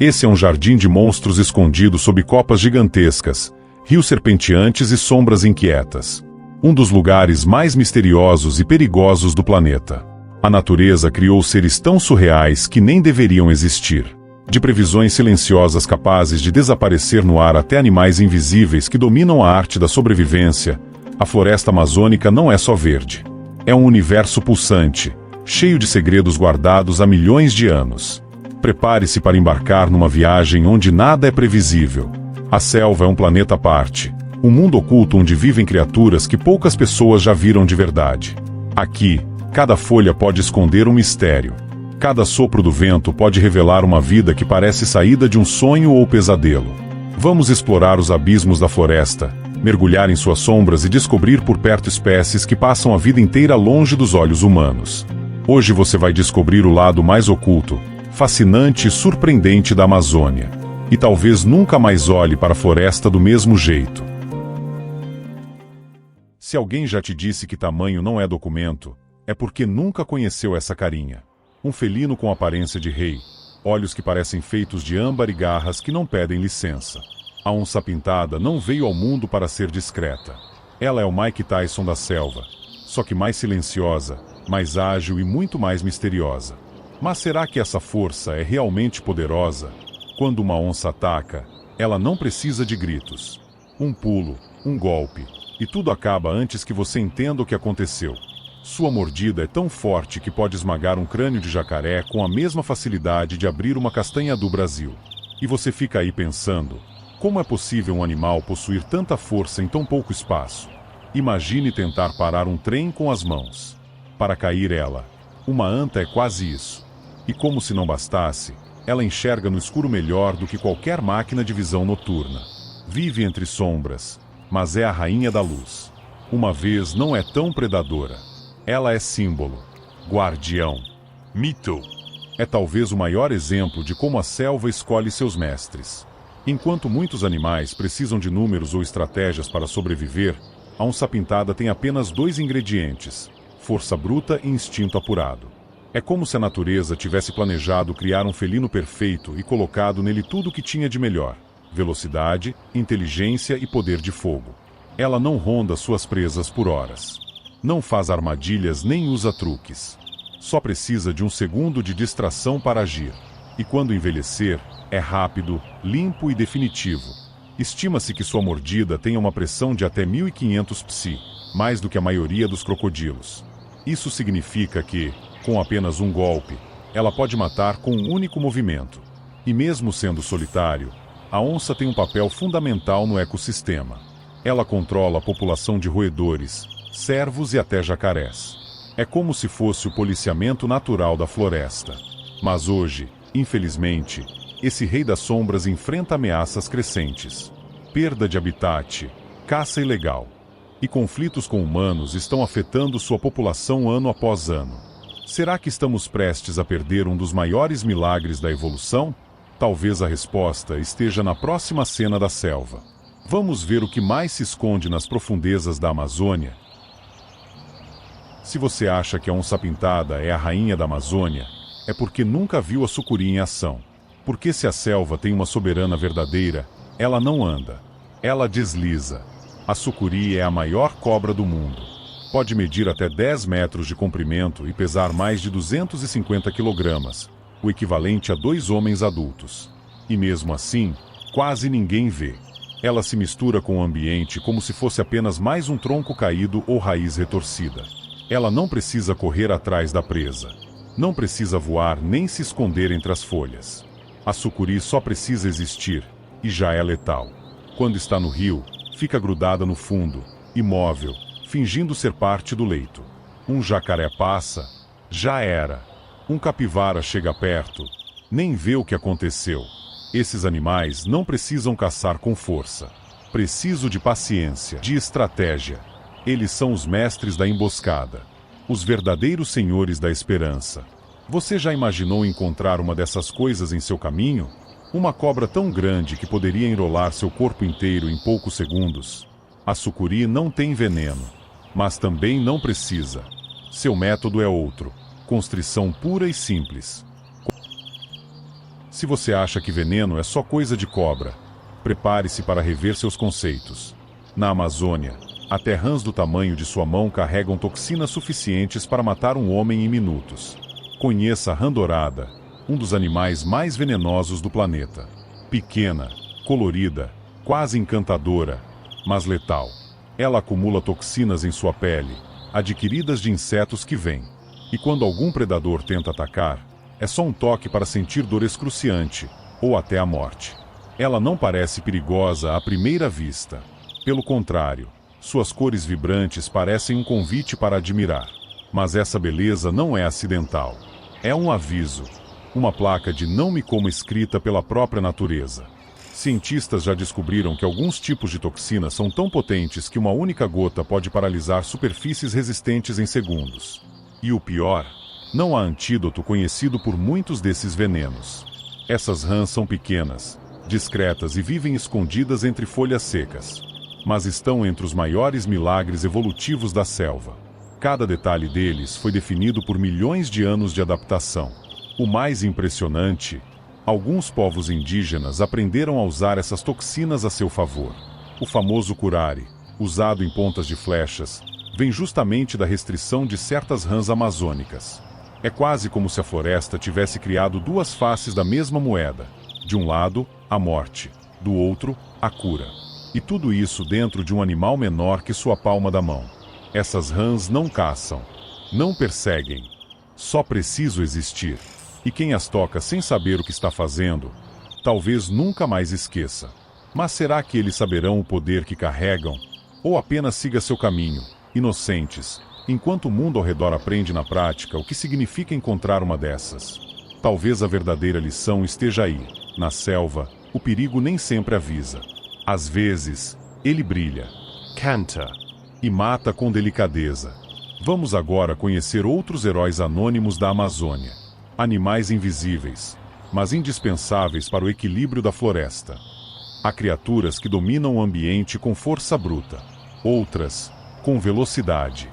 Esse é um jardim de monstros escondido sob copas gigantescas, rios serpenteantes e sombras inquietas. Um dos lugares mais misteriosos e perigosos do planeta. A natureza criou seres tão surreais que nem deveriam existir. De previsões silenciosas capazes de desaparecer no ar até animais invisíveis que dominam a arte da sobrevivência, a floresta amazônica não é só verde. É um universo pulsante, cheio de segredos guardados há milhões de anos. Prepare-se para embarcar numa viagem onde nada é previsível. A selva é um planeta à parte, um mundo oculto onde vivem criaturas que poucas pessoas já viram de verdade. Aqui, cada folha pode esconder um mistério. Cada sopro do vento pode revelar uma vida que parece saída de um sonho ou pesadelo. Vamos explorar os abismos da floresta, mergulhar em suas sombras e descobrir por perto espécies que passam a vida inteira longe dos olhos humanos. Hoje você vai descobrir o lado mais oculto, fascinante e surpreendente da Amazônia. E talvez nunca mais olhe para a floresta do mesmo jeito. Se alguém já te disse que tamanho não é documento, é porque nunca conheceu essa carinha. Um felino com aparência de rei, olhos que parecem feitos de âmbar e garras que não pedem licença. A onça pintada não veio ao mundo para ser discreta. Ela é o Mike Tyson da selva, só que mais silenciosa, mais ágil e muito mais misteriosa. Mas será que essa força é realmente poderosa? Quando uma onça ataca, ela não precisa de gritos. Um pulo, um golpe, e tudo acaba antes que você entenda o que aconteceu. Sua mordida é tão forte que pode esmagar um crânio de jacaré com a mesma facilidade de abrir uma castanha do Brasil. E você fica aí pensando, como é possível um animal possuir tanta força em tão pouco espaço? Imagine tentar parar um trem com as mãos. Para cair ela, uma anta é quase isso. E como se não bastasse, ela enxerga no escuro melhor do que qualquer máquina de visão noturna. Vive entre sombras, mas é a rainha da luz. Uma vez não é tão predadora. Ela é símbolo, guardião, mito. É talvez o maior exemplo de como a selva escolhe seus mestres. Enquanto muitos animais precisam de números ou estratégias para sobreviver, a onça-pintada tem apenas 2 ingredientes: força bruta e instinto apurado. É como se a natureza tivesse planejado criar um felino perfeito e colocado nele tudo o que tinha de melhor: velocidade, inteligência e poder de fogo. Ela não ronda suas presas por horas. Não faz armadilhas nem usa truques. Só precisa de um segundo de distração para agir. E quando envelhecer, é rápido, limpo e definitivo. Estima-se que sua mordida tenha uma pressão de até 1500 psi, mais do que a maioria dos crocodilos. Isso significa que, com apenas um golpe, ela pode matar com um único movimento. E mesmo sendo solitário, a onça tem um papel fundamental no ecossistema. Ela controla a população de roedores, cervos e até jacarés. É como se fosse o policiamento natural da floresta. Mas hoje, infelizmente, esse rei das sombras enfrenta ameaças crescentes. Perda de habitat, caça ilegal e conflitos com humanos estão afetando sua população ano após ano. Será que estamos prestes a perder um dos maiores milagres da evolução? Talvez a resposta esteja na próxima cena da selva. Vamos ver o que mais se esconde nas profundezas da Amazônia. Se você acha que a onça-pintada é a rainha da Amazônia, é porque nunca viu a sucuri em ação. Porque se a selva tem uma soberana verdadeira, ela não anda. Ela desliza. A sucuri é a maior cobra do mundo. Pode medir até 10 metros de comprimento e pesar mais de 250 quilogramas, o equivalente a 2 homens adultos. E mesmo assim, quase ninguém vê. Ela se mistura com o ambiente como se fosse apenas mais um tronco caído ou raiz retorcida. Ela não precisa correr atrás da presa. Não precisa voar nem se esconder entre as folhas. A sucuri só precisa existir, e já é letal. Quando está no rio, fica grudada no fundo, imóvel, fingindo ser parte do leito. Um jacaré passa, já era. Um capivara chega perto, nem vê o que aconteceu. Esses animais não precisam caçar com força. Preciso de paciência, de estratégia. Eles são os mestres da emboscada, os verdadeiros senhores da esperança. Você já imaginou encontrar uma dessas coisas em seu caminho? Uma cobra tão grande que poderia enrolar seu corpo inteiro em poucos segundos? A sucuri não tem veneno, mas também não precisa. Seu método é outro: constrição pura e simples. Se você acha que veneno é só coisa de cobra, prepare-se para rever seus conceitos. Na Amazônia, até rãs do tamanho de sua mão carregam toxinas suficientes para matar um homem em minutos. Conheça a rã dourada, um dos animais mais venenosos do planeta. Pequena, colorida, quase encantadora, mas letal. Ela acumula toxinas em sua pele, adquiridas de insetos que vêm. E quando algum predador tenta atacar, é só um toque para sentir dor excruciante, ou até a morte. Ela não parece perigosa à primeira vista. Pelo contrário, suas cores vibrantes parecem um convite para admirar. Mas essa beleza não é acidental. É um aviso, uma placa de não me como escrita pela própria natureza. Cientistas já descobriram que alguns tipos de toxinas são tão potentes que uma única gota pode paralisar superfícies resistentes em segundos. E o pior, não há antídoto conhecido por muitos desses venenos. Essas rãs são pequenas, discretas e vivem escondidas entre folhas secas. Mas estão entre os maiores milagres evolutivos da selva. Cada detalhe deles foi definido por milhões de anos de adaptação. O mais impressionante, alguns povos indígenas aprenderam a usar essas toxinas a seu favor. O famoso curare, usado em pontas de flechas, vem justamente da restrição de certas rãs amazônicas. É quase como se a floresta tivesse criado duas faces da mesma moeda. De um lado, a morte, do outro, a cura. E tudo isso dentro de um animal menor que sua palma da mão. Essas rãs não caçam, não perseguem, só precisam existir. E quem as toca sem saber o que está fazendo, talvez nunca mais esqueça. Mas será que eles saberão o poder que carregam? Ou apenas siga seu caminho, inocentes, enquanto o mundo ao redor aprende na prática o que significa encontrar uma dessas? Talvez a verdadeira lição esteja aí. Na selva, o perigo nem sempre avisa. Às vezes, ele brilha, canta e mata com delicadeza. Vamos agora conhecer outros heróis anônimos da Amazônia. Animais invisíveis, mas indispensáveis para o equilíbrio da floresta. Há criaturas que dominam o ambiente com força bruta. Outras, com velocidade.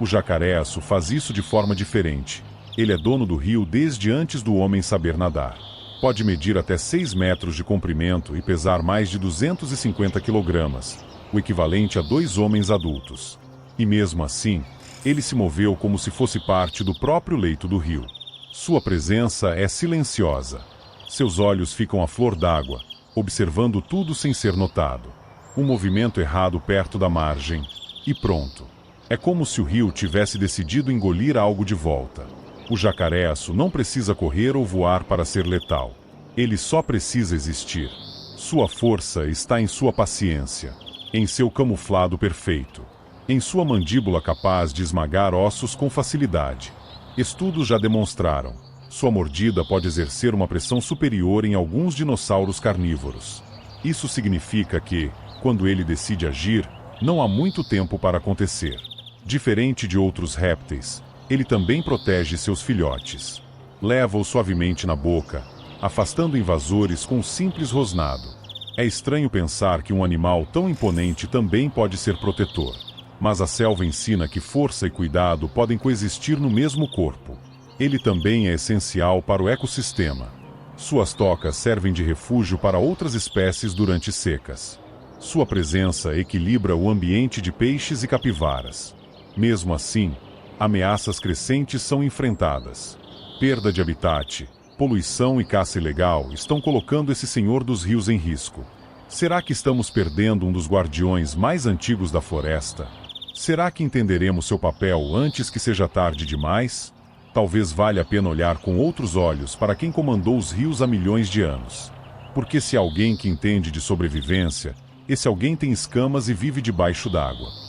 O jacaré-aço faz isso de forma diferente. Ele é dono do rio desde antes do homem saber nadar. Pode medir até 6 metros de comprimento e pesar mais de 250 quilogramas, o equivalente a 2 homens adultos. E mesmo assim, ele se moveu como se fosse parte do próprio leito do rio. Sua presença é silenciosa. Seus olhos ficam à flor d'água, observando tudo sem ser notado. Um movimento errado perto da margem, e pronto. É como se o rio tivesse decidido engolir algo de volta. O jacaré-aço não precisa correr ou voar para ser letal. Ele só precisa existir. Sua força está em sua paciência, em seu camuflado perfeito, em sua mandíbula capaz de esmagar ossos com facilidade. Estudos já demonstraram. Sua mordida pode exercer uma pressão superior em alguns dinossauros carnívoros. Isso significa que, quando ele decide agir, não há muito tempo para acontecer. Diferente de outros répteis, ele também protege seus filhotes. Leva-os suavemente na boca, afastando invasores com um simples rosnado. É estranho pensar que um animal tão imponente também pode ser protetor. Mas a selva ensina que força e cuidado podem coexistir no mesmo corpo. Ele também é essencial para o ecossistema. Suas tocas servem de refúgio para outras espécies durante secas. Sua presença equilibra o ambiente de peixes e capivaras. Mesmo assim, ameaças crescentes são enfrentadas. Perda de habitat, poluição e caça ilegal estão colocando esse senhor dos rios em risco. Será que estamos perdendo um dos guardiões mais antigos da floresta? Será que entenderemos seu papel antes que seja tarde demais? Talvez valha a pena olhar com outros olhos para quem comandou os rios há milhões de anos. Porque se há alguém que entende de sobrevivência, esse alguém tem escamas e vive debaixo d'água.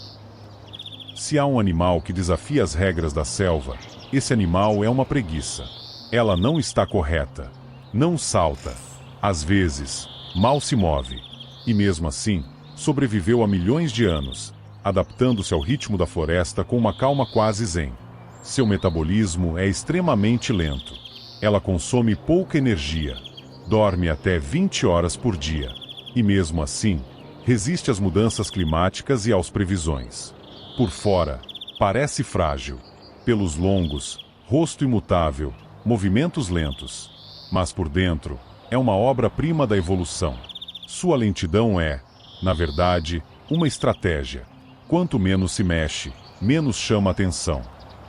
Se há um animal que desafia as regras da selva, esse animal é uma preguiça. Ela não está correta. Não salta. Às vezes, mal se move. E mesmo assim, sobreviveu há milhões de anos, adaptando-se ao ritmo da floresta com uma calma quase zen. Seu metabolismo é extremamente lento. Ela consome pouca energia. Dorme até 20 horas por dia. E mesmo assim, resiste às mudanças climáticas e às previsões. Por fora, parece frágil. Pelos longos, rosto imutável, movimentos lentos. Mas por dentro, É uma obra-prima da evolução. Sua lentidão é, na verdade, uma estratégia. Quanto menos se mexe, menos chama atenção.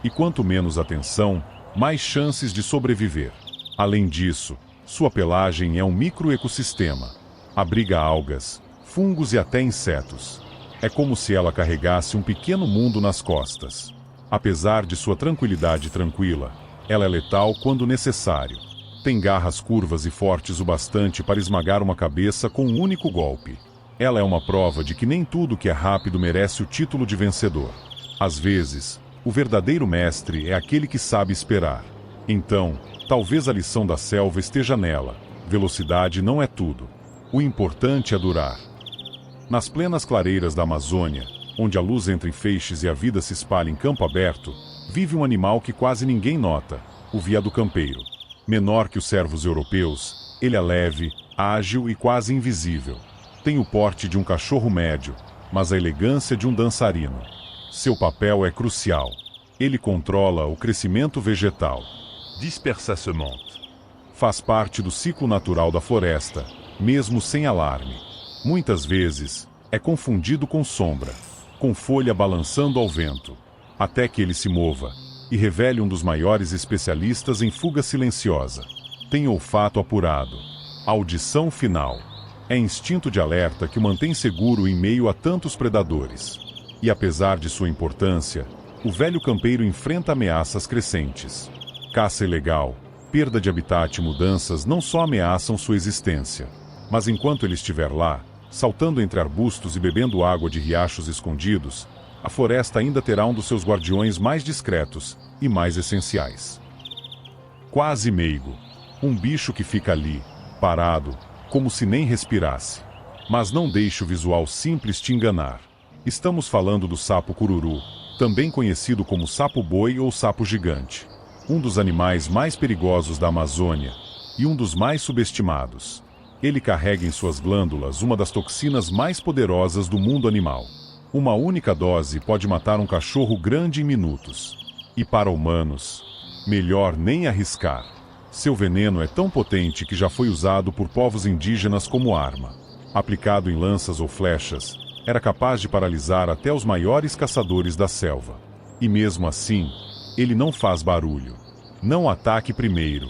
E quanto menos atenção, mais chances de sobreviver. Além disso, sua pelagem é um microecossistema. Abriga algas, fungos e até insetos. É como se ela carregasse um pequeno mundo nas costas. Apesar de sua tranquilidade tranquila, ela é letal quando necessário. Tem garras curvas e fortes o bastante para esmagar uma cabeça com um único golpe. Ela é uma prova de que nem tudo que é rápido merece o título de vencedor. Às vezes, o verdadeiro mestre é aquele que sabe esperar. Então, talvez a lição da selva esteja nela. Velocidade não é tudo. O importante é durar. Nas plenas clareiras da Amazônia, onde a luz entra em feixes e a vida se espalha em campo aberto, vive um animal que quase ninguém nota, o veado campeiro. Menor que os cervos europeus, ele é leve, ágil e quase invisível. Tem o porte de um cachorro médio, mas a elegância de um dançarino. Seu papel é crucial. Ele controla o crescimento vegetal. Dispersa a semente. Faz parte do ciclo natural da floresta, mesmo sem alarme. Muitas vezes, é confundido com sombra, com folha balançando ao vento, até que ele se mova e revele um dos maiores especialistas em fuga silenciosa. Tem olfato apurado, audição final. É instinto de alerta que o mantém seguro em meio a tantos predadores. E apesar de sua importância, o velho campeiro enfrenta ameaças crescentes. Caça ilegal, perda de habitat e mudanças não só ameaçam sua existência, mas enquanto ele estiver lá, saltando entre arbustos e bebendo água de riachos escondidos, a floresta ainda terá um dos seus guardiões mais discretos e mais essenciais. Quase meigo. Um bicho que fica ali, parado, como se nem respirasse. Mas não deixe o visual simples te enganar. Estamos falando do sapo cururu, também conhecido como sapo-boi ou sapo gigante. Um dos animais mais perigosos da Amazônia e um dos mais subestimados. Ele carrega em suas glândulas uma das toxinas mais poderosas do mundo animal. Uma única dose pode matar um cachorro grande em minutos. E para humanos, melhor nem arriscar. Seu veneno é tão potente que já foi usado por povos indígenas como arma. Aplicado em lanças ou flechas, era capaz de paralisar até os maiores caçadores da selva. E mesmo assim, ele não faz barulho. Não ataque primeiro.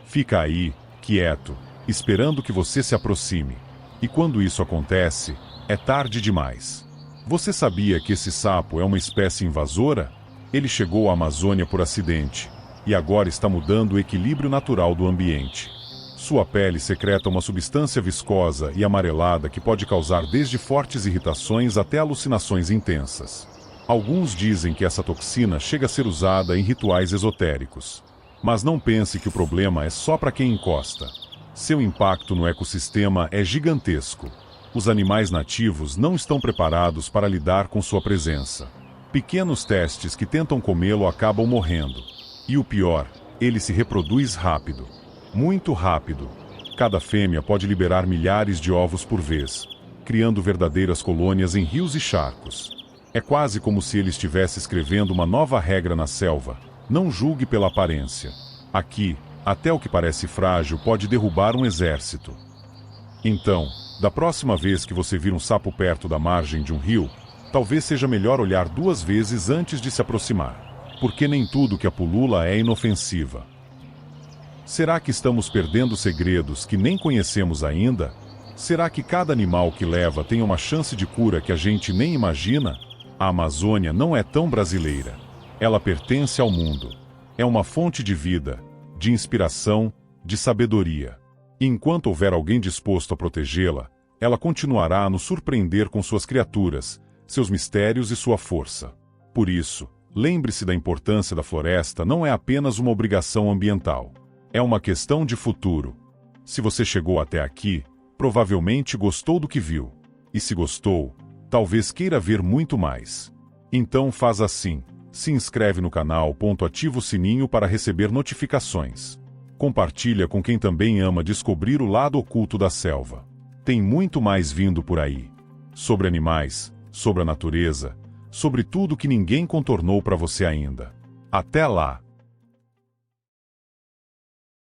Fica aí, quieto, esperando que você se aproxime. E quando isso acontece, é tarde demais. Você sabia que esse sapo é uma espécie invasora? Ele chegou à Amazônia por acidente, e agora está mudando o equilíbrio natural do ambiente. Sua pele secreta uma substância viscosa e amarelada que pode causar desde fortes irritações até alucinações intensas. Alguns dizem que essa toxina chega a ser usada em rituais esotéricos. Mas não pense que o problema é só para quem encosta. Seu impacto no ecossistema é gigantesco. Os animais nativos não estão preparados para lidar com sua presença. Pequenos testes que tentam comê-lo acabam morrendo. E o pior, ele se reproduz rápido. Muito rápido. Cada fêmea pode liberar milhares de ovos por vez, criando verdadeiras colônias em rios e charcos. É quase como se ele estivesse escrevendo uma nova regra na selva. Não julgue pela aparência. Aqui, até o que parece frágil pode derrubar um exército. Então, da próxima vez que você vir um sapo perto da margem de um rio, talvez seja melhor olhar 2 vezes antes de se aproximar, porque nem tudo que a pulula é inofensiva. Será que estamos perdendo segredos que nem conhecemos ainda? Será que cada animal que leva tem uma chance de cura que a gente nem imagina? A Amazônia não é tão brasileira. Ela pertence ao mundo. É uma fonte de vida, de inspiração, de sabedoria. E enquanto houver alguém disposto a protegê-la, ela continuará a nos surpreender com suas criaturas, seus mistérios e sua força. Por isso, lembre-se da importância da floresta não é apenas uma obrigação ambiental. É uma questão de futuro. Se você chegou até aqui, provavelmente gostou do que viu. E se gostou, talvez queira ver muito mais. Então faz assim. Se inscreve no canal, ativa o sininho para receber notificações. Compartilha com quem também ama descobrir o lado oculto da selva. Tem muito mais vindo por aí. Sobre animais, sobre a natureza, sobre tudo que ninguém contornou para você ainda. Até lá!